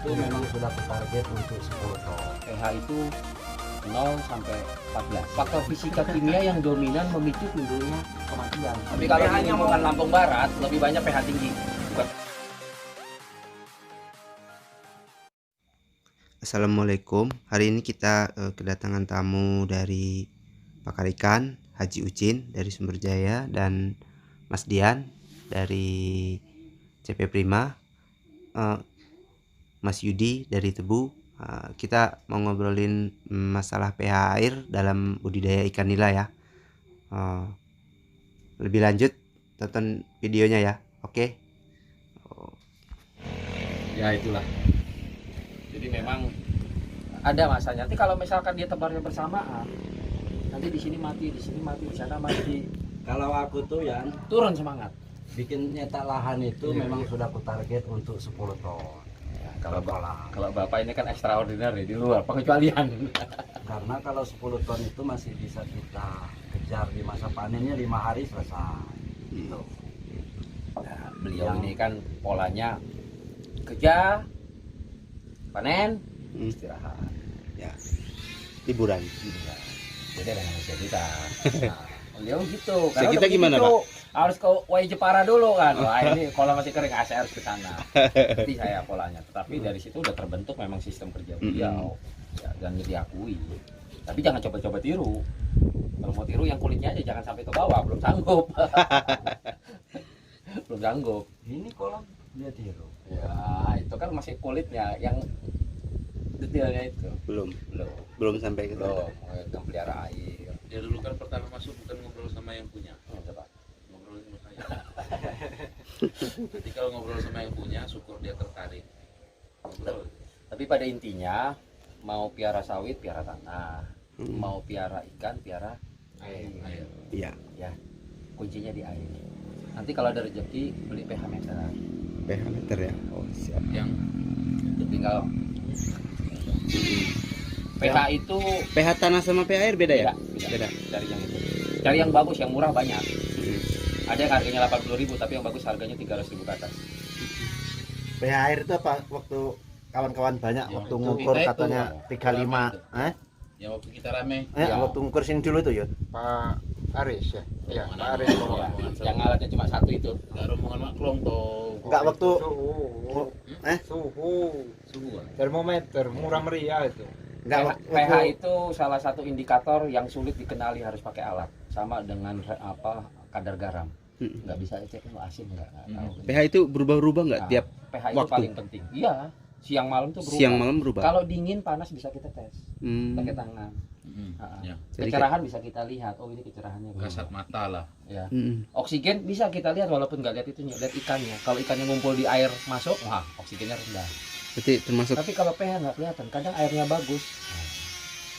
itu memang sudah target untuk 10 ton. pH itu 0 sampai 14. Faktor fisika kimia yang dominan memicu timbulnya kematian. Tapi kalau di lingkungan Lampung Barat lebih banyak pH tinggi. Bukan. Assalamualaikum. Hari ini kita kedatangan tamu dari Pakar Ikan, Haji Ucin dari Sumberjaya dan Mas Dian dari CP Prima, Mas Yudi dari Tebu. Kita mau ngobrolin masalah pH air dalam budidaya ikan nila ya. Lebih lanjut tonton videonya ya. Oke. Ya itulah. Jadi memang ada masanya. Nanti kalau misalkan dia tebarnya bersamaan, nanti di sini mati, di sana mati. Kalau aku tuh ya Turun semangat. bikin nyetak lahan itu memang sudah target untuk 10 ton. Ya, Kalau Bapak ini kan extraordinary di luar pengecualian. karena kalau 10 ton itu masih bisa kita kejar di masa panennya 5 hari selesai. Gitu. Nah, beliau ini kan polanya kerja, panen, istirahat. Ya. Liburan. Jadi ada manusia kita. Nah, beliau gitu. Saya kita gimana, Pak? Harus ke Wai Jepara dulu kan. Wah ini kalau masih kering, saya harus ke sana. Jadi saya polanya. Tetapi dari situ udah terbentuk memang sistem kerja beliau. Ya, dan diakui. Tapi jangan coba-coba tiru. Kalau mau tiru yang kulitnya aja jangan sampai ke bawah, belum sanggup. Belum sanggup. Ini kolam dia tiru. Ya, itu kan masih kulitnya yang detailnya itu. Belum sampai ke sana. Belum pelihara air. Dia dulu kan pertama masuk bukan ngobrol sama yang punya, Coba. ngobrol sama saya. Nanti kalau ngobrol sama yang punya, syukur dia tertarik. Ngobrol. Tapi pada intinya mau piara sawit, piara tanah, mau piara ikan, piara air. Iya. Ya, kuncinya di air. Nanti kalau ada rezeki beli pH meter. pH meter ya. Oh, siap. Yang Tinggal pH itu pH tanah sama pH air beda ya? beda. Cari yang itu. Cari yang bagus, yang murah banyak. Ada yang harganya 80.000 tapi yang bagus harganya 300.000 ke atas. pH air itu apa waktu kawan-kawan banyak Ya, waktu waktu ngukur kita itu, katanya 35 yang waktu kita rame, Ya. waktu ngukur sini dulu tuh ya Pak Aris ya. Iya, Rombongan Pak Aris. rombongan Yang alatnya cuma satu itu. nggak rombongan maklong toh. enggak waktu Suhu. Suhu kan? Termometer murah meriah itu. enggak pH itu salah satu indikator yang sulit dikenali harus pakai alat. Sama dengan kadar garam. Nggak bisa cek itu asin nggak tahu. pH itu berubah-ubah nggak Nah, tiap pH itu waktu? paling penting. Iya, siang malam tuh berubah. siang malam berubah? Kalau dingin panas bisa kita tes Hmm. pakai tangan. Ya. Jadi Kecerahan bisa kita lihat. Oh ini kecerahannya. Kasat mata lah. Ya. Mm. Oksigen bisa kita lihat walaupun nggak lihat itunya, lihat ikannya. Kalau ikannya ngumpul di air masuk, wah oksigennya rendah. Berarti termasuk Tapi kalau pH nggak kelihatan, kadang airnya bagus.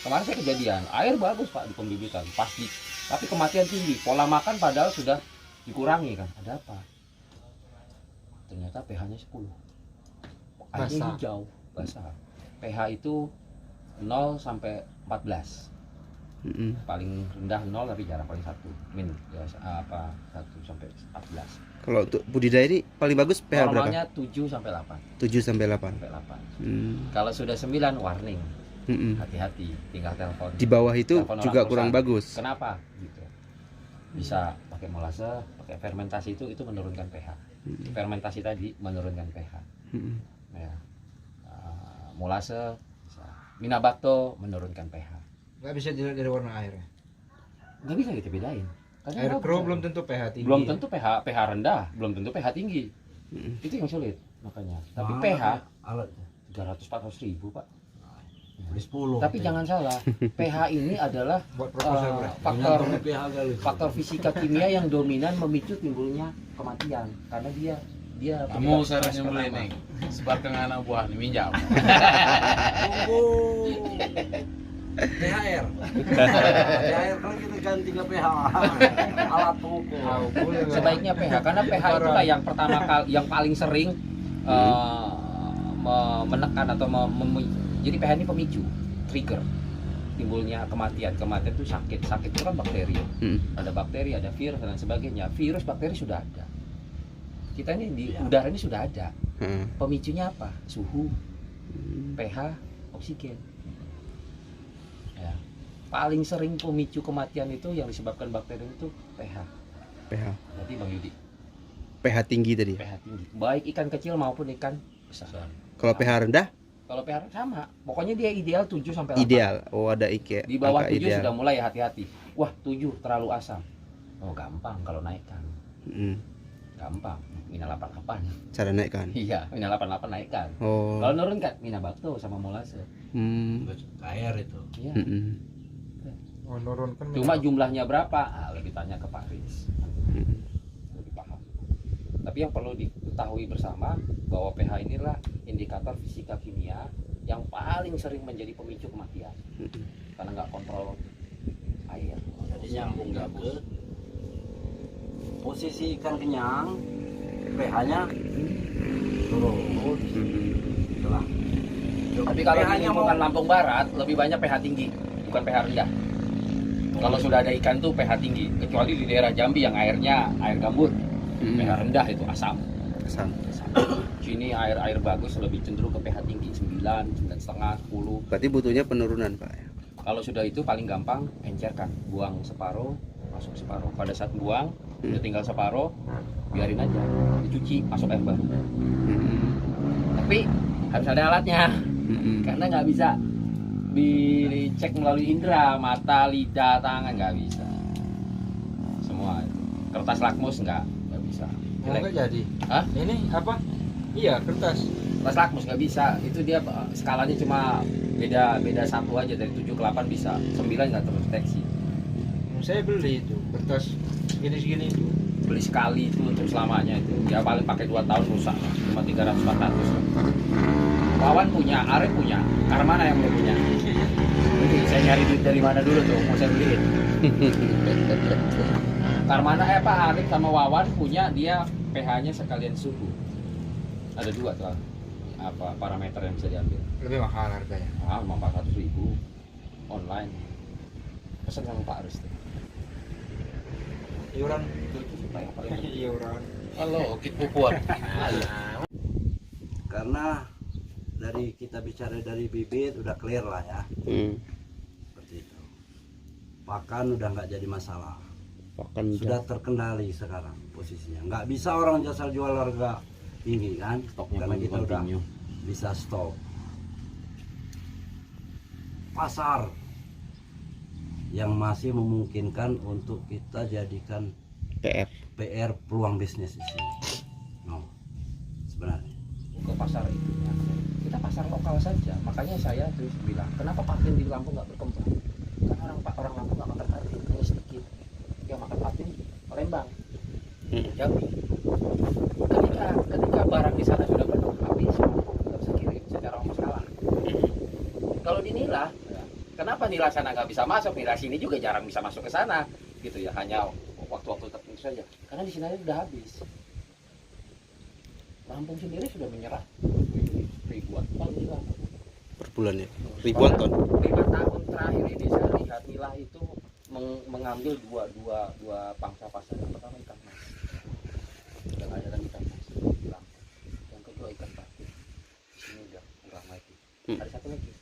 Kemarin saya kejadian, air bagus Pak di pembibitan, pasti. Tapi kematian tinggi, pola makan padahal sudah dikurangi kan. Ada apa? Ternyata pH-nya 10. Airnya Basah. hijau, basah. pH itu 0 sampai 14. Paling rendah 0 tapi jarang paling 1. Min ya, 1 sampai 14. kalau untuk budidaya ini paling bagus pH berapa? Normalnya 7 sampai 8. 7 sampai 8. Sampai 8. Hmm. Kalau sudah 9 warning. Mm-mm. Hati-hati, tinggal telepon. Di bawah itu Telepon orang juga perusahaan. kurang bagus. Kenapa? Gitu. Bisa pakai molase, pakai fermentasi itu menurunkan pH. Fermentasi tadi menurunkan pH. Mm-mm. Ya. Molase, bisa. Minabakto menurunkan pH. Nggak bisa dilihat dari warna airnya. Nggak bisa kita bedain. Karena Air nggak keruh bisa. belum tentu pH tinggi. Belum tentu pH rendah, belum tentu pH tinggi. Itu yang sulit makanya. Tapi pH alatnya 300-400 ribu Pak. beli 10. Tapi jangan salah, pH ini adalah Buat proposal faktor fisika kimia yang dominan memicu timbulnya kematian karena dia Kamu stres seharusnya mulai pertama. nih, sebarkan anak buah nih minjam. THR. THR kan kita ganti ke PH. Alat ukur. Sebaiknya pH karena pH itulah yang pertama kali yang paling sering menekan atau jadi pH ini pemicu, trigger timbulnya kematian. Kematian itu sakit itu kan bakteri. Ada bakteri, ada virus dan sebagainya. Virus, bakteri sudah ada. Kita ini di udara ini sudah ada. Pemicunya apa? Suhu, pH, oksigen. Ya. Paling sering pemicu kematian itu yang disebabkan bakteri itu pH. pH. Berarti Bang Yudi, pH tinggi tadi. pH tinggi. Baik ikan kecil maupun ikan besar. Kalau pH rendah Kalau pH sama, pokoknya dia ideal 7 sampai 8. ideal. Oh, ada IKEA. Di bawah angka 7 ideal. sudah mulai hati-hati. Wah, 7 terlalu asam. Oh, gampang kalau naikkan. Mm. Gampang. Mina 88. Cara naikkan. Iya, Mina 88 naikkan. Oh. Kalau nurun kan Mina Bakto sama molase. Hmm. Air itu. Iya. Mm-mm. Oh, nurunkan Cuma jumlahnya berapa? Ah, lebih tanya ke Pak Riz. Lebih paham. Tapi yang perlu diketahui bersama bahwa pH inilah indikator fisika kimia yang paling sering menjadi pemicu kematian. Karena nggak kontrol air. Jadi nyambung nggak ke posisi ikan kenyang, pH-nya turun. Itulah. Tapi kalau di pH-nya lingkungan Lampung Barat lebih banyak pH tinggi, bukan pH rendah. Kalau sudah ada ikan tuh pH tinggi, kecuali di daerah Jambi yang airnya air gambut, pH rendah itu asam. Asam. Sini air bagus lebih cenderung ke pH tinggi 9, 9,5, 10. Berarti butuhnya penurunan, Pak. Kalau sudah itu paling gampang encerkan, buang separuh, masuk separuh. Pada saat buang, udah tinggal separuh, biarin aja, dicuci, masuk air baru. Tapi harus ada alatnya, karena nggak bisa dicek melalui indera, mata, lidah, tangan nggak bisa. Semua itu. Kertas lakmus nggak bisa. Oh, nggak jadi. Hah? Ini apa? Iya, kertas. Kertas lakmus nggak bisa. Itu dia skalanya cuma beda satu aja, dari 7 ke 8 bisa, 9 nggak terdeteksi. Saya beli itu kertas segini itu. Beli sekali itu untuk selamanya itu. Ya paling pakai 2 tahun rusak, cuma 300-400. Wawan punya, Arif punya, Karmana yang belum punya. Jadi saya nyari duit dari mana dulu tuh, mau saya beliin. Karmana Arif sama Wawan punya, dia pH-nya sekalian suhu. Ada 2 tuh parameter yang bisa diambil. Lebih mahal harganya. Ah, 400.000 online. Pesan sama Pak Aris tuh. Iuran. Itu supaya paling Iuran. Halo, Kit Pupuan. Karena dari kita bicara dari bibit udah clear lah ya, seperti itu. Pakan udah nggak jadi masalah, Pakan sudah terkendali sekarang posisinya. Nggak bisa orang jasa jual harga tinggi kan, stoknya karena kita udah continue. bisa stok. Pasar yang masih memungkinkan untuk kita jadikan PR peluang bisnis di sini. No, sebenarnya. Ke pasar itu kita pasar lokal saja. Makanya saya terus bilang, kenapa patin di Lampung nggak berkembang? Karena orang Lampung nggak makan patin, hanya sedikit. Yang makan patin Palembang, Jambi. Ketika barang di sana sudah penuh, habis nggak bisa kirim secara ongkos kalah. Kalau di Nila, kenapa Nila sana nggak bisa masuk? Nila sini juga jarang bisa masuk ke sana, gitu ya. Hanya waktu-waktu tertentu saja. Karena di sini udah habis. Lampung sendiri sudah menyerah ribuan ton di Lampung. per bulan ya. Ribuan ton. 5 tahun terakhir ini saya lihat Nila itu mengambil dua pangsa pasar. Yang pertama ikan mas, yang ada lagi ikan mas di Lampung. Yang kedua ikan patin. Di sini udah kurang lagi. Ada satu lagi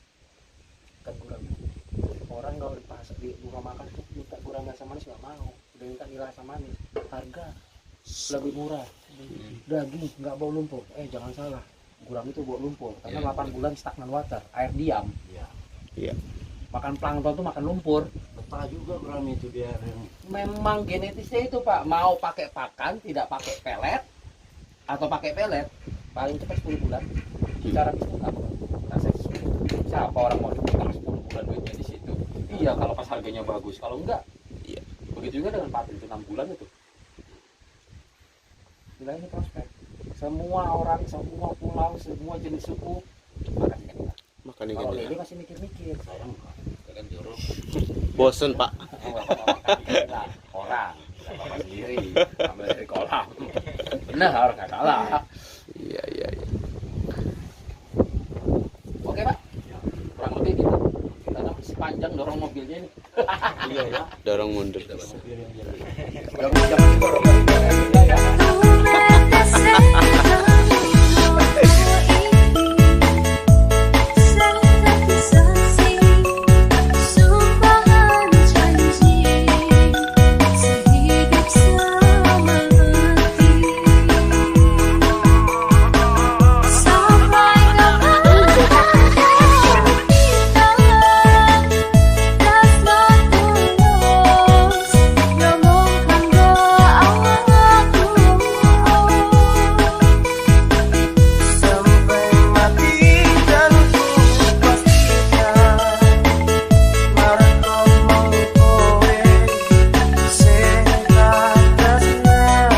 ikan gurame. Orang kalau di pasar di rumah makan tuh minta gurame asam manis nggak mau, udah minta nila asam manis. Harga lebih murah. Daging nggak bau lumpur. Jangan salah, gurame itu bau lumpur karena 8 bulan stagnan water, air diam. Iya. Makan plankton tuh makan lumpur. Betah juga gurame itu dia yang Memang genetisnya itu Pak, mau pakai pakan tidak pakai pelet atau pakai pelet paling cepat 10 bulan. Cara bisnis apa? Siapa orang mau putar 10 bulan duitnya di situ? Iya kalau pas harganya bagus, kalau enggak, Iya. begitu juga dengan patin itu 6 bulan itu. Nilainya prospek. Semua orang, semua pulau, semua jenis suku makan ikan nila. Makan ikan Kalau nila. Lele masih mikir-mikir. sayang. Kan jorok. Bosen, Pak. Nah, orang, apa sendiri, ambil dari kolam. Benar, nggak salah. Iya. Oke Pak, kurang lebih gitu. Karena masih panjang dorong mobilnya ini. Iya ya. Dorong mundur. Biar yang jadi. Jangan